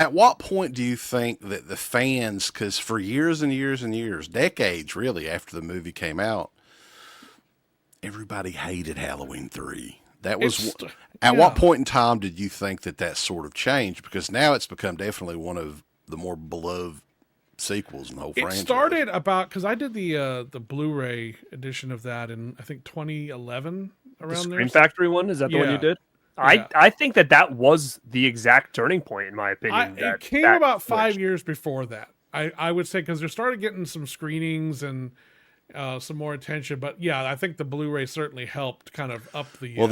At what point do you think that the fans, because for years and years and years, decades really after the movie came out, everybody hated Halloween 3. That was It's at what yeah. point in time did you think that that sort of changed? Because now it's become definitely one of the more beloved sequels in the whole It franchise. started about because I did the Blu-ray edition of that in I think 2011 The around there. Scream Factory one, is that the one you Yeah, did? I yeah. I think that was the exact turning point, in my I opinion. it That came that about switched. 5 years before that. I would say because they started getting some screenings and some more attention. But yeah, I think the Blu-ray certainly helped kind of up the. Well,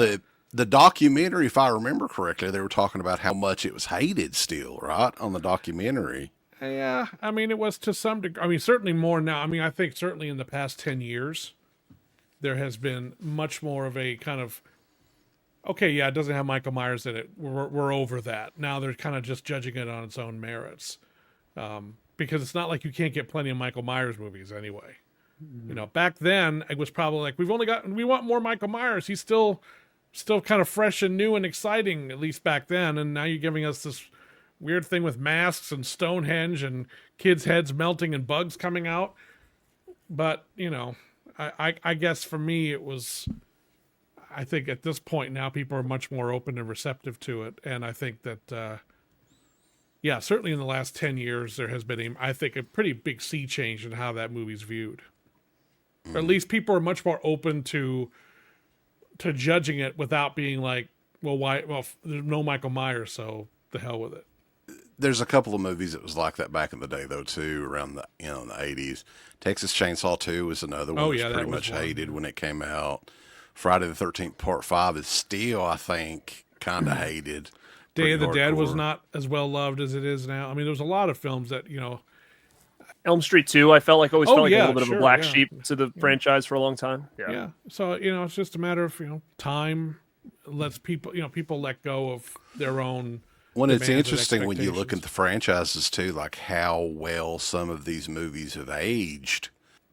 the documentary, if I remember correctly, they were talking about how much it was hated still, right? On the documentary. Yeah, I mean, it was to some degree. I mean, certainly more now. I mean, I think certainly in the past 10 years, there has been much more of a kind of okay, yeah, it doesn't have Michael Myers in it. We're over that. Now they're kind of just judging it on its own merits. Because it's not like you can't get plenty of Michael Myers movies anyway. You know, back then it was probably like we want more Michael Myers. He's still kind of fresh and new and exciting at least back then. And now you're giving us this weird thing with masks and Stonehenge and kids' heads melting and bugs coming out. But you know, I guess for me it was. I think at this point now people are much more open and receptive to it, and I think that yeah, certainly in the last 10 years there has been I think a pretty big sea change in how that movie's viewed. Or at least people are much more open to judging it without being like, well, why? Well, there's no Michael Myers, so the hell with it. There's a couple of movies that was like that back in the day, though, too, around the in the 80s. Texas Chainsaw 2 was another one Oh that's yeah, that pretty was much one. hated when it came out. Friday the 13th Part 5 is still, I think, kind of hated. Day Pretty of the Dead was hardcore. not as well loved as it is now. I mean, there's a lot of films that you know. Elm Street 2, I felt like always Oh felt like a yeah, little bit of a sure, black yeah, sheep to the yeah. franchise for a long time. Yeah. Yeah. So, you know, it's just a matter of, you know, time lets people, you know, people let go of their own When it's demands and interesting when you look at expectations. the franchises, too, like how well some of these movies have aged.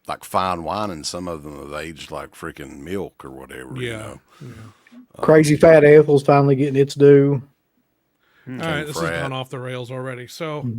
Like fine wine, and some of them have aged like freaking milk or whatever, you Yeah. know. Yeah. Crazy Fat Ethel's finally getting its due. All Hmm. right. King This has Frat. gone off the rails already. So,